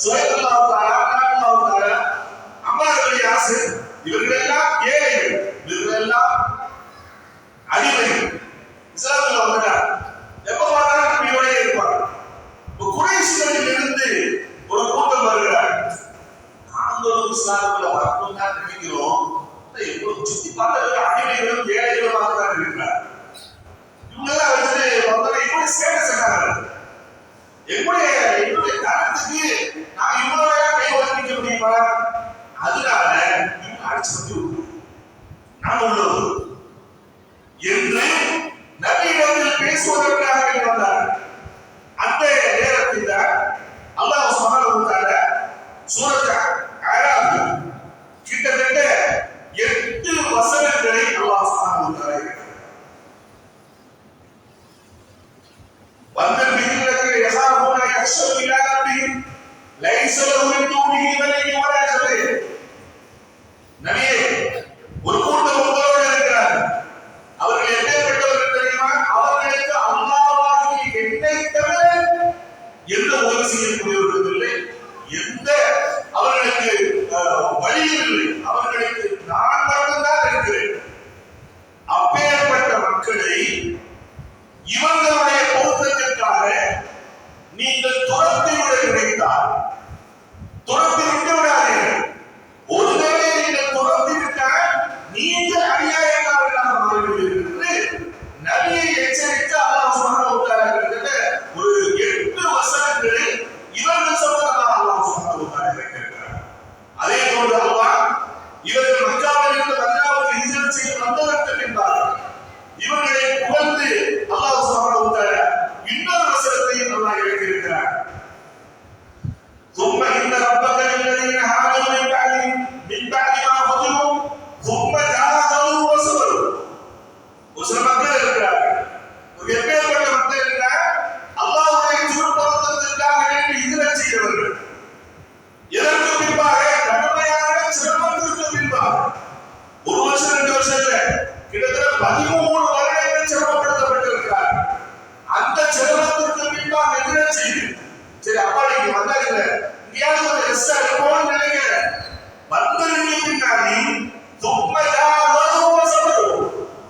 சுஹைபுல்லாஹு தஆலா, அல்லாஹு தஆலா, அம்மார் இப்னு யாசிர் இவர்கள் எல்லாம் ஏழைகள், இவர்கள் எல்லாம் அடிமைகள். இஸ்லாத்துல வந்தார், எப்ப பார்த்தாலும் நபியோட இருப்பாங்க. குறைஷிகளில் இருந்து ஒரு கூட்டம் வருகிறார். நாங்களும் இஸ்லாத்துல வரணும் தான் நினைக்கிறோம், எவ்வளவு சுத்தி பார்த்த அடிமைகளும் ஏழைகளும் தான் இருக்கிறார். இவங்கெல்லாம் வந்து வந்தவங்க எப்படி ஸ்டேட்டஸ் இருக்காங்க, என்னுடைய தரத்துக்கு நான் இவ்வளவு கை ஒதுக்க முடியுமா? அதனால இவங்க அடிச்சு வந்து நான் உள்ளது என்று நபியிடத்தில் பேசுவதற்காக வந்தார். அந்த நேரத்தில் அல்லாஹ் சுப்ஹானஹு வ தஆலா சூரத் அராஃப் கிட்டத்தட்ட 8 வசனங்களை அல்லாஹ் சுப்ஹானஹு வ தஆலா வந்தல்லில்லதி யஹாபுன யஹ்ஷு இலா ரப்பிஹிம் லைஸ லஹு மின் தூனிஹி வலிய்யுன் வலா ஷஃபீ. நபியே, ஒரு கூட்டம் உங்களோடு இருக்கிறார். அவர்கள் எப்பேற்பட்டவர்கள் தெரியுமா? அவர்களுக்கு அல்லாஹ்வாகிய என்னை தவிர எந்த உதவி செய்யக்கூடியவர்கள் இல்லை, எந்த அவர்களுக்கு வழியும் இல்லை, அவர்களுக்கு நான் மட்டும்தான் இருக்கிறேன். அப்பேற்பட்ட மக்களை இவர்களுடைய பொருத்தத்திற்காக நீங்க நீங்கள் துரத்தி விட நினைத்தால் துரத்தி விட்டு விடாதீர்கள். ஒருவேளை நீங்கள் துரத்தி விட்டால் நீங்கள் அநியாயக்காரர்களாக மாறிவிடுவீர்கள் என்று நபியை எச்சரித்து அல்லாஹ் சுப்ஹானஹு வ தஆலா கிட்ட ஒரு 8 வசனங்களில் இவர்கள் சொன்னதாக அல்லாஹ் சுப்ஹானஹு வ தஆலா இருக்கிறார். அதே போன்று அல்லாஹ் இவர்கள் மக்காவில் இருந்து மதீனாவுக்கு ஹிஜ்ரத் செய்து வந்ததற்கு பின்பாக இவர்களை புகழ்ந்து அல்லாஹ் சுப்ஹானஹு வ தஆலா இன்னொரு வசனத்தையும் அல்லாஹ் இறக்கியிருக்கிறார். ثم إن ربك للذين هاجروا من بعد ما فتنوا ثم جاهدوا وصبروا. ஒரு சில மக்கள் இருக்கிறார்கள், ஒரு எப்பேற்பட்ட மக்கள் என்றால் அல்லாஹ்வுடைய திருப்பொருத்தத்திற்காக வேண்டி ஹிஜ்ரத் செய்தவர்கள். இதற்கு பின்பாக கடுமையான சிரமத்திற்கு பின்பாக 1 வருஷம் 2 வருஷம் இல்ல, கிட்டத்தட்ட 13 வருடங்கள் சிரமப்படுத்தப்பட்டிருக்கிறார்கள். அந்த சிரமத்திற்கு பின்பாக ஹிஜ்ரத் செய்து சரி அப்பா நீங்க வந்தாங்க இங்கேயாவது ஒரு ரெஸ்ட் எடுப்போம்னு நினைக்கிறேன். வந்ததுக்கு பின்னாடி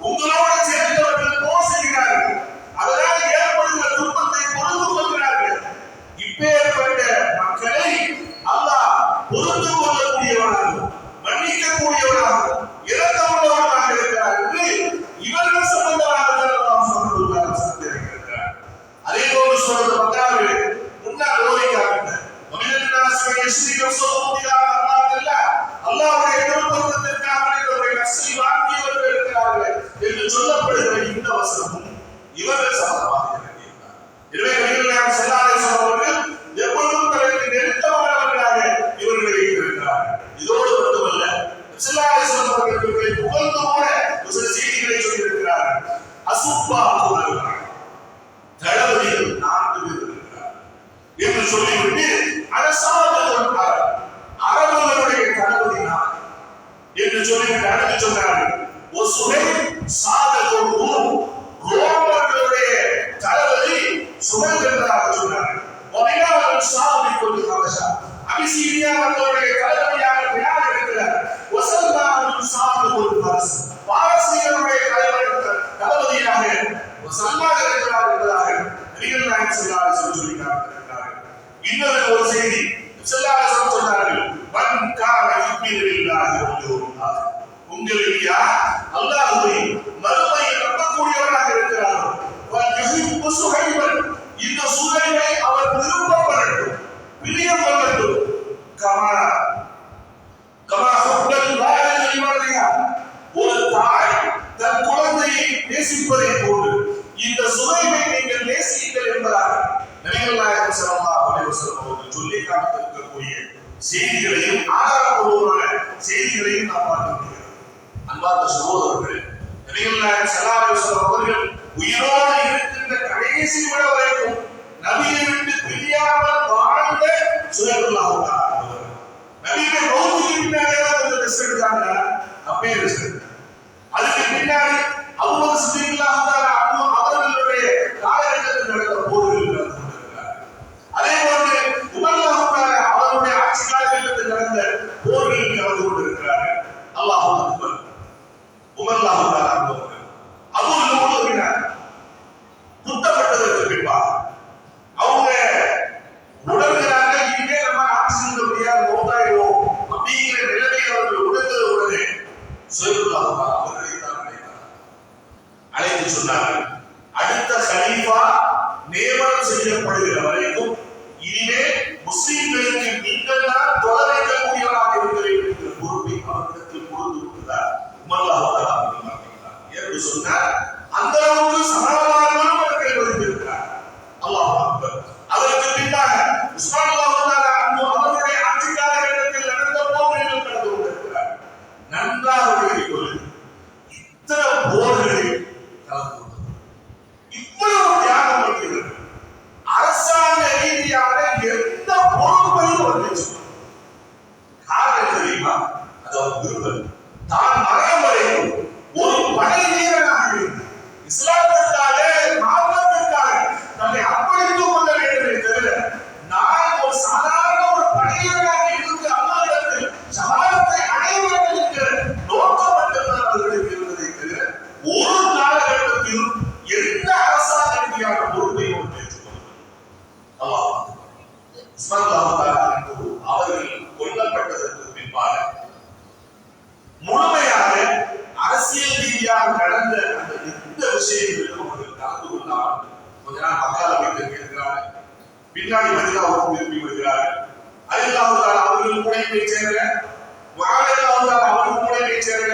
உங்களோட சேர்ந்தவர்கள் மோசுகிறார்கள், அதனால் ஏற்படுகிற துன்பத்தை பொறுத்து கொள்கிறார்கள். இப்பேற்பட்ட மக்களை அல்லாஹ் பொறுத்து கொள்ளக்கூடியவனாகவும் மன்னிக்கக்கூடியவனாகவும் இரக்கமுள்ளவனாக இருக்கிறார் என்று இவர்கள் சம்பந்தமாக அல்லாஹ் சுப்ஹானஹு சொல்லியிருக்கிறார். அதே போன்று சொல்றது பத்தாவது முன்னாள் ஓதிக்காங்க அல்லாஹ்வுடைய திருப்பொருத்தத்திற்காக அவருடைய நஸ்ஸை வாங்கியவர்கள் இருக்கிறார்கள் என்று சொல்லப்படுகிற இந்த வசனமும் இவர்கள் சம்பந்தமாக இருக்கிறார். எனவே நபிகள் நாயகம் ஸல்லல்லாஹு அலைஹி வஸல்லம் அவர்கள் எப்பொழுதும் தனக்கு நெருக்கமானவர்களாக இவர்களை வைத்திருக்கிறார்கள். இதோடு மட்டுமல்ல, ஸல்லல்லாஹு அலைஹி வஸல்லம் அவர்கள் இவர்களை புகழ்ந்து கூட சில செய்திகளை சொல்லியிருக்கிறார்கள். அசுப்பா கூறுகிறார்கள், தளபதிகள் 4 பேர் இருக்கிறார் என்று சொல்லிவிட்டு அரபுகளுடைய தளபதி நான் என்று சொல்லிவிட்டு அடுத்து சொன்னார்கள். ஒரு சுகை சாதகம் ரோமர்களுடைய தளபதி சுகை என்றாக சொன்னார்கள். அபிசீனியா மக்களுடைய தளபதியாக பிலால் இருக்கிறார். பாரசீகருடைய தளபதியாக சல்மான் இருக்கிறார் என்பதாக நபிகள் நாயகம் ஸல்லல்லாஹு அலைஹி வஸல்லம் சொல்லியிருக்கிறார்கள். இன்னொரு ஒரு செய்தி ஸல்லல்லாஹு அலைஹி வஸல்லம் சொன்னார்கள், மன் கான யுமினு பில்லாஹி வல் யௌமில் ஆகிர். உங்களில் யார் அல்லாஹ்வை மறுமையை நம்பக்கூடியவராக இருக்கிறாரோ வயுஹிப்பு சுஹைபன், இந்த சுஹைபை அவர் விருப்பப்படட்டும், பிரியம் கொள்ளட்டும். கமா ஹுப்பல் வாலிதி லிவலிஹா, ஒரு தாய் தன் குழந்தையை நேசிப்பதை போன்று இந்த சுஹைபை நீங்கள் நேசியுங்கள் என்பதாக நபிகள் நாயகம் ஸல்லல்லாஹு அலைஹி வஸல்லம் அவர்கள் சொல்லி காட்டியிருக்கக்கூடிய செய்திகளையும் ஆதாரபூர்வமான செய்திகளையும் நாம் பார்க்க முடிகிறது. அன்பார்ந்த சகோதரர்களே, நபிகள் நாயகம் ஸல்லல்லாஹு அலைஹி வஸல்லம் அவர்கள் உயிரோடு இருக்கின்ற கடைசி விட வரைக்கும் நபியை விட்டு பிரியாமல் வாழ்ந்த சுஹைபுல்லாஹ் அவர்கள். நபியை மௌத்துக்கு பின்னாடி கொஞ்சம் ரெஸ்ட் எடுத்தாங்க, அப்பயே ரெஸ்ட் எடுத்தாங்க. அதுக்கு பின்னாடி அபூபக்கர் சித்திக் அவர்களுடைய காலகட்டத்தில் நடந்த போர்கள் நடந்து கொண்டிருக்கிறார்கள். அதே போன்று உமர் அவருடைய ஆட்சி காலகட்டத்தில் நடந்த போர்களில் கலந்து கொண்டிருக்கிறார்கள். அல்லாஹ் அக்பர். உமர் குத்தப்பட்டதற்கு பின்பாக அவங்க உணர்கிறாங்க, இனிமே நம்ம ஆட்சி செய்ய முடியாது, மௌத்தாயிடுவோம் அப்படிங்கிற நிலைமையை அவர்கள் உணர்ந்தது உடனே அவர்கள் கொல்லப்பட்டதற்கு பின்பாக முழுமையாக அரசியல் ரீதியாக நடந்த அந்த எந்த விஷயங்களிலும் அவர்கள் கலந்து கொள்ளாமல் கொஞ்ச நாள் மக்கள் அமைப்பு இருக்கிறார்கள், பின்னாடி மதினாவுக்கு திரும்பி வருகிறார்கள். அல்லாஹ் அவர்கள் கூட போய் சேர, அவர்கள் கூட போய் சேர,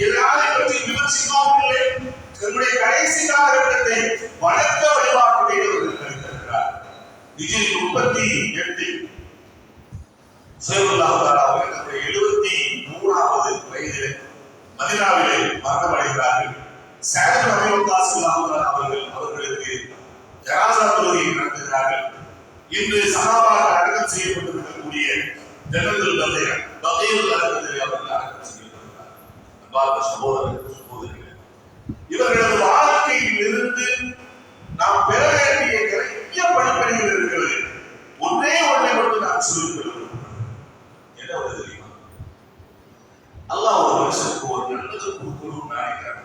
எதனாலே பற்றி விமர்சிக்கவும் இல்லை. தன்னுடைய கடைசி காலகட்டத்தை வணக்க வழிபாட்டுடைய இருக்கிறார். இதில் 38 அவர்கள் தன்னுடைய 73வது வயதில் மதீனாவிலே மரணமடைகிறார்கள். அவர்களுக்கு ஜனாஸா தொழுகை நடத்துகிறார்கள். இன்று சஹாபாக்கள் அடக்கம் செய்யப்பட்டிருக்கக்கூடிய ஜன்னத்துல் பகீல் அடக்கத்தில் அவர்கள் அடக்கம் செய்யப்படுகிறார்கள். அன்பார்ந்த சகோதரர்களே, இவர்களது வாழ்க்கையில் இருந்து நாம் பெற வேண்டிய நிறைய படிப்படிகள் இருக்கிறது. ஒன்றே ஒன்றை மட்டும் நான் சொல்லிக் என்ன ஒரு தெரியுமா? அல்லாஹ் ஒரு மனுஷனுக்கு ஒரு நல்லது கொடுக்கணும்னு நினைக்கிறார்.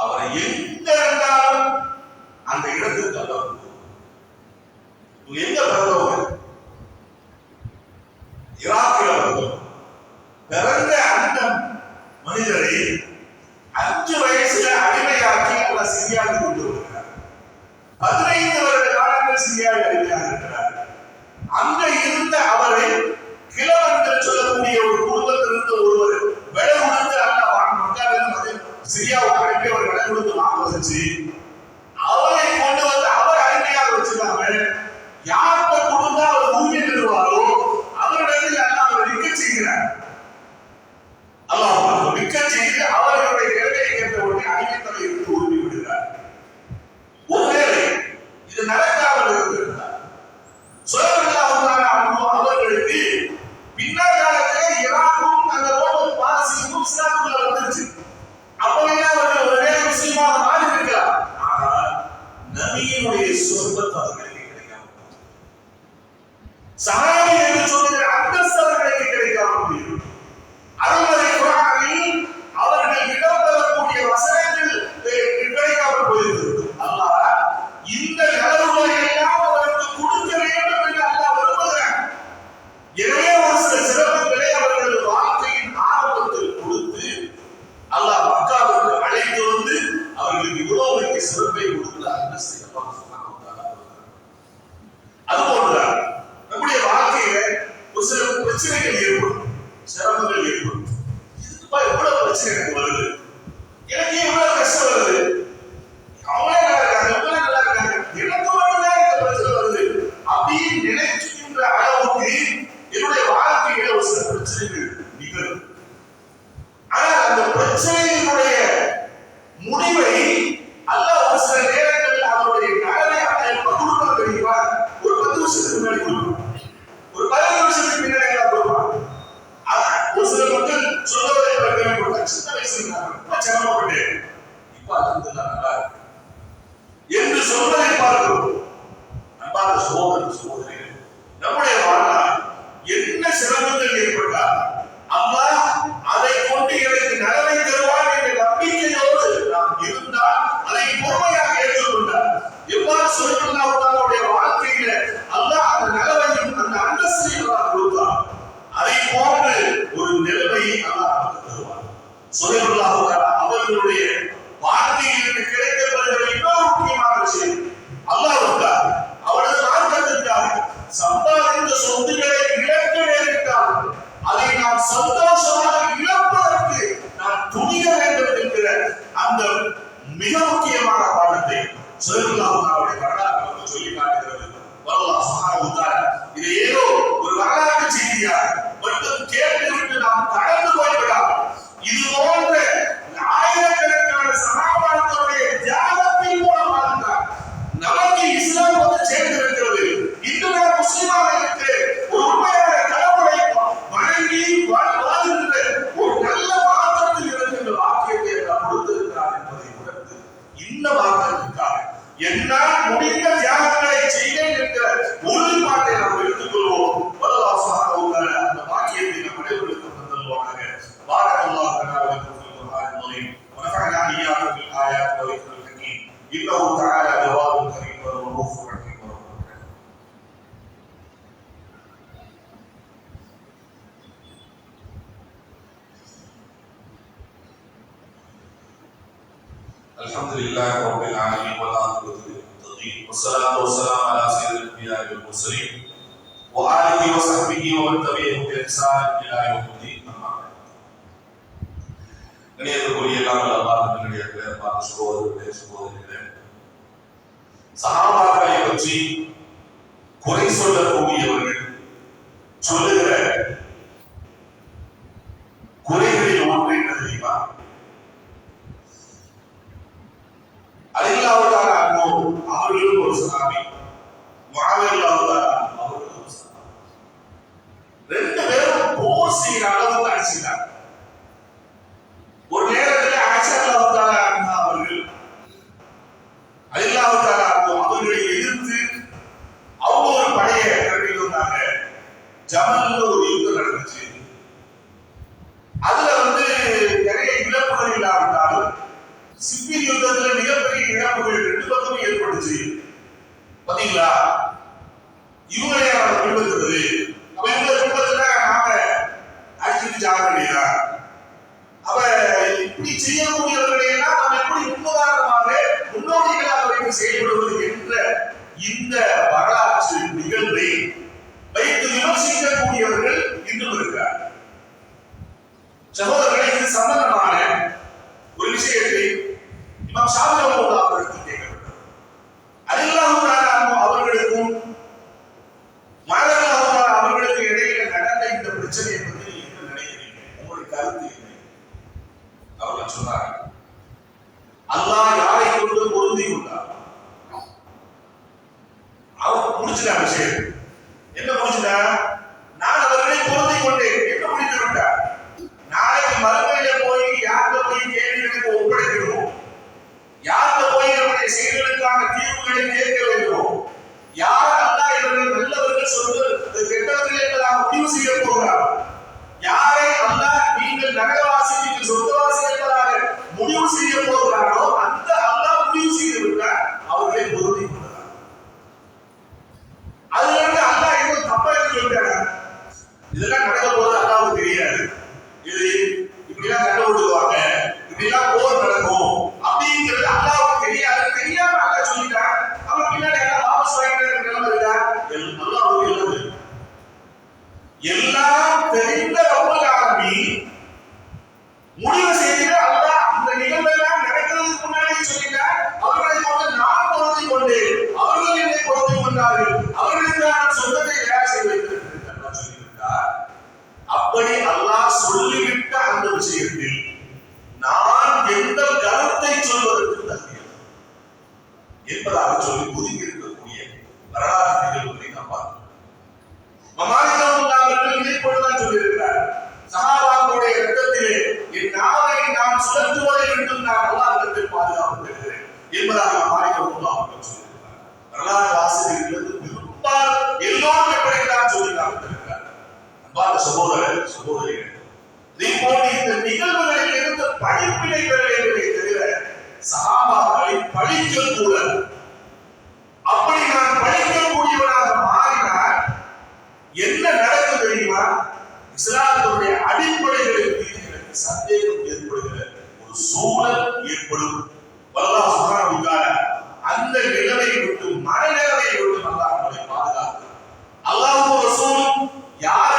அவரை எங்க இருந்தாலும் அந்த இடத்துக்கு அல்லாஹ் எங்க பிறந்தவங்க, ஈராக்கில் பிறந்தவங்க, பிறந்த அந்த மனிதரை 5 வயசுல அடிமையாக்கி அல்ல சிரியாவுக்கு கொண்டு வருகிறார். 15 வருட காலங்கள் சிரியாவில் அடிமையாக இருக்கிறார். அங்க இருந்த அவரை கிழவன் என்று சொல்லக்கூடிய ஒரு குடும்பத்திலிருந்து ஒருவர் விலை கொடுத்து அல்ல சிரியாவுக்கு அனுப்பி அவர் விலை கொடுத்து வாங்க வச்சு அவரை கொண்டு வந்து அவர் அடிமையாக வச்சிருக்காங்க. யார்கிட்ட கொடுத்தா அவர் உரிமை பெறுவாரோ அவரிடத்தில் அல்ல அவரை நிற்க செய்கிறார். அல்லாஹ் நிற்க செய்து அவர்களுடைய நிலையை கேட்ட உடனே அடிமைத்தலை இருந்து உறுதி விடுகிறார். ஒருவேளை இது நடக்காமல் இருந்திருந்தார் அவர்களுக்கு பின்னர் காலத்திலே ஈராக்கும் அந்த ரோமன் பாரசீகமும் இஸ்லாமுக்குள்ள வந்துருச்சு. அப்பெல்லாம் அவர்கள் ஒரே முஸ்லிமாக மாறி இருக்கிறார். ஆனால் நபியினுடைய சொர்க்கத்தை அவர்களுக்கு கிடைக்காம, சஹாபி என்று சொல்லுகிற அந்தஸ்து அவர்களுக்கு கிடைக்காமல் போயிடும். அருள்மறை குர்ஆனில் அவர்கள் இடம்பெறக்கூடிய வசனங்கள் கிடைக்காமல் போயிருக்கிறது. அல்லாஹ் இந்த நலவுகளை எல்லாம் அவர்களுக்கு கொடுக்க வேண்டும் என்று அல்லாஹ் விரும்புகிறார். எனவே ஒரு சில சிறப்புகளை அவர்கள் வாழ்க்கையின் ஆரம்பத்தில் கொடுத்து அல்லாஹ் மக்காவுக்கு அழைத்து வந்து அவர்களுக்கு இவ்வளவு பெரிய சிறப்பை கொடுக்கிறார். அதுபோன்றுதான் நம்முடைய வாழ்க்கையில ஒரு சில பிரச்சனைகள் ஏற்படும், சிரமங்கள் ஏற்படும். இதுக்குப்பா எவ்வளவு பிரச்சனை எனக்கு வருது, எனக்கு எவ்வளவு கஷ்டம் வருது, அவங்களே நல்லா இருக்காங்க, இவங்களே நல்லா இருக்காங்க, எனக்கு மட்டும்தான் இந்த பிரச்சனை வருது அப்படின்னு நினைக்கின்ற அளவுக்கு என்னுடைய வாழ்க்கையில ஒரு சில பிரச்சனைகள் நிகழும். ஆனால் அந்த பிரச்சனையினுடைய முடிவை அல்லாஹ் ஒரு சில நேரங்களில் அவருடைய நலனை எப்ப கொடுப்பான் தெரியுமா? ஒரு 10 வருஷத்துக்கு முன்னாடி கொடுப்பான், ஒரு 15 வருஷத்துக்கு பின்னாடி கொடுப்பான். ஒரு சில மக்கள் சொல்வதை கேள்விப்பட்டாங்க, சின்ன வயசுல ரொம்ப சிரமப்பட்டு இப்ப அது நல்லா இருக்கு என்று சொல்வதை பார்க்கிறோம். அன்பான சகோதரர்களே, நம்முடைய வாழ்நாள் என்ன சிரமங்கள் ஏற்பட்டால் அல்லாஹ் அதை கொண்டு எனக்கு நலனை தருவான் என்ற நம்பிக்கையோடு நாம் இருந்தால் அதை பொறுமையாக ஏற்றுக்கொண்டார். எவ்வாறு சொல்லுடைய வாழ்க்கையில அல்லாஹ் அந்த நலவையும் அந்த அந்தஸ்தையும் அல்லாஹ் கொடுத்தார். அதை போன்று ஒரு நிலைமையை அல்லாஹ் நமக்கு தருவார். அவர்களுடைய வாழ்க்கையில் கிடைக்கப்படுகிற இன்னொரு முக்கியமான விஷயம், அல்லாஹ் அவரது மார்க்கத்திற்காக சம்பாதித்த சொத்துக்களை இழக்க நேரிட்டால் அதை நாம் சந்தோஷமாக இழப்பதற்கு நாம் துணிய வேண்டும் என்கிற அந்த மிக முக்கியமான பாடத்தை ஸல்லல்லாஹு வரலாறு சொல்லி காட்டுகிறது. அல்லாஹ் சுப்ஹானஹு வ தஆலா இது ஏதோ ஒரு வரலாற்று செய்தியாக மட்டும் கேட்டுவிட்டு நாம் கடந்து போய்விடாமல் இது போன்ற ஆயிரக்கணக்கான சஹாபாக்களுடைய தியாகத்தின் மூலமாக நமக்கு இஸ்லாம் வந்து சேர்ந்திருக்கிறது. இன்று நாம் முஸ்லிமா الحمد لله رب العالمين والعاقبة للمتقين والصلاة والسلام على سيد الأنبياء والمرسلين وآله وصحبه ومن تبعهم بإحسان إلى يوم الدين. أما بعد. கணியத்துக்குரிய அல்லாஹ்வினுடைய பேரன்பார்ந்த சகோதரர்களே, சஹாபாக்களை பற்றி குறை சொல்லக்கூடியவர்கள் சொல்லுகிற குறைகளில் ஒன்று என்ன தெரியுமா? அலில்லாஹுத்தால அவர்களும் ஒரு சஹாபி, முஆவியா அவர்களும் ஒரு சஹாபி. ரெண்டு பேரும் போர் செய்யற அளவுக்கு அடிச்சிட்டாங்க. ஒரு நேரத்தில் ஆயிஷா ரலியல்லாஹு அன்ஹா அவர்கள் அலில்லாஹுத்தால அவர்களை எதிர்த்து அவங்க ஒரு படையை திரட்டி வந்தாங்க. ஜமல்ல ஒரு யுத்தம் நடந்துச்சு. அதுல நிறைய இழப்புகள் இல்லாவிட்டாலும் சிப்பின் யுத்தத்துல மிகப்பெரிய இழப்புகள் ரெண்டு பக்கமும் ஏற்பட்டுச்சு. பாத்தீங்களா, இவங்களே அவரை பின்பற்றுறது. அப்ப இவங்க பின்பற்றுனா நாம அடிச்சுட்டு சாக வேண்டியதா? அப்ப இப்படி செய்யக்கூடியவர்களையெல்லாம் நாம் எப்படி முன்னுதாரணமாக முன்னோடிகளாக வைத்து செயல்படுவது என்ற இந்த வரலாற்று நிகழ்வை வைத்து விமர்சிக்கக்கூடியவர்கள் இன்றும் இருக்கிறார். சகோதரர்களை, இது சம்பந்தமான ஒரு விஷயத்தை இமாம் ஷாஃபி ரஹ்மத்துல்லாஹி அவர்களுக்கு கேட்கப்பட்டது. அலில்லாஹு அவர்களுக்கும் முஆவியா அவர்களுக்கு இடையில நடந்த இந்த பிரச்சனையை பற்றி நீங்க என்ன நினைக்கிறீங்க? உங்களுடைய கருத்து என்ன? அவர்கள் சொன்னார், அல்லாஹ் யாரை கொண்டு பொருந்தி கொண்டார் அவர் முடிச்சுட்டா விஷயம். என்ன முடிச்சுட்டா? நான் அவர்களை பொருந்தி கொண்டேன் என்று முடித்து விட்டார். நாளைக்கு மறுமையில போய் யார்கிட்ட போய் கேள்விகளுக்கு ஒப்படைக்கணும், யார்கிட்ட போய் நம்முடைய செயல்களுக்கான தீர்வுகளை கேட்க வேண்டும், யார் அல்லாஹ் இவர்கள் நல்லவர்கள் சொல்வது கெட்டவர்கள் என்பதாக முடிவு செய்ய போகிறார், யாரை அல்லாஹ் நீங்கள் நகரவாசி நீங்கள் சொர்க்கவாசி என்பதாக முடிவு செய்ய போகிறாரோ அந்த அல்லாஹ் முடிவு செய்து விட்டார் அவர்களை பொருந்தி கொண்டார். அதுல இருந்து அல்லாஹ் எதுவும் தப்பா சொல்லிட்டாங்க. இதெல்லாம் நடக்க போது அல்லாஹ்வுக்கு தெரியாது. இது இப்படிலாம் சண்டை போட்டுக்குவாங்க, இப்படிலாம் போர் நடக்கும் அப்படிங்கிறது அல்லாஹ்வுக்கு தெரியாது. தெரியாம அல்லாஹ் சொல்லிட்டான். அவன் பின்னாடி எல்லாம் வாபஸ் வாங்கிட்டு நிலைமை இருக்கா? அல்லாஹ்வுக்கு எல்லாம் தெரியும். எல்லாம் தெரிந்த ரப்பல் ஆலமீன் முடிவு செய்து அல்லாஹ் அந்த நிகழ்வெல்லாம் நடக்கிறதுக்கு முன்னாடி சொல்லிட்டார். அவர்களை கொண்டு நான் பொருந்தி கொண்டேன், அவர்கள் என்னை பொருந்தி கொண்டார்கள், அவர்களுக்கு நான் சொந்தத்தை தயார் செய்து வைத்திருக்கிறேன் அல்லாஹ் சொல்லிவிட்டார். அப்படி அல்லாஹ் சொல்லிவிட்ட அந்த விஷயத்தில் நான் எந்த கருத்தை சொல்வதற்கு தகுதியது என்பதாக சொல்லி ஒதுங்கி இருக்கக்கூடிய வரலாற்று நிகழ்வுகளை நாம் பார்க்கிறோம். இதை போலதான் சொல்லியிருக்கிறார், சஹாபாக்களுடைய இரத்தத்திலே என் நாவை நான் சுழற்றுவதை விட்டும் நான் அல்லாஹ்விடத்தில் பாதுகாப்பு பெறுகிறேன் என்பதாக அவர்கள் சொல்லியிருக்கிறார். வரலாற்று ஆசிரியர்களுக்கு பெரும்பாலும் எல்லோரும் எப்படித்தான் சொல்லி காமித்திருக்கிறார். அன்பார்ந்த சகோதரிகள், இதேபோல் இந்த நிகழ்வுகளில் இருந்து படிப்பினை பெற வேண்டுமே தவிர சஹாபாக்களை பழிக்க கூடாது. அப்படி நான் பழிக்கக்கூடியவனாக மாறினால் என்ன நடக்கும் தெரியுமா? இஸ்லாமுடைய அடிப்படைகளின் மீது எனக்கு சந்தேகம் ஏற்படுகிற ஒரு சூழல் ஏற்படும். அல்லாஹ் சுப்ஹானஹு வ தஆலா அந்த நிலையை விட்டு மனநிலையை விட்டு அல்லாஹ் நம்மை பாதுகாக்கிறார். அல்லாஹ்வும் ரசூலும் யார்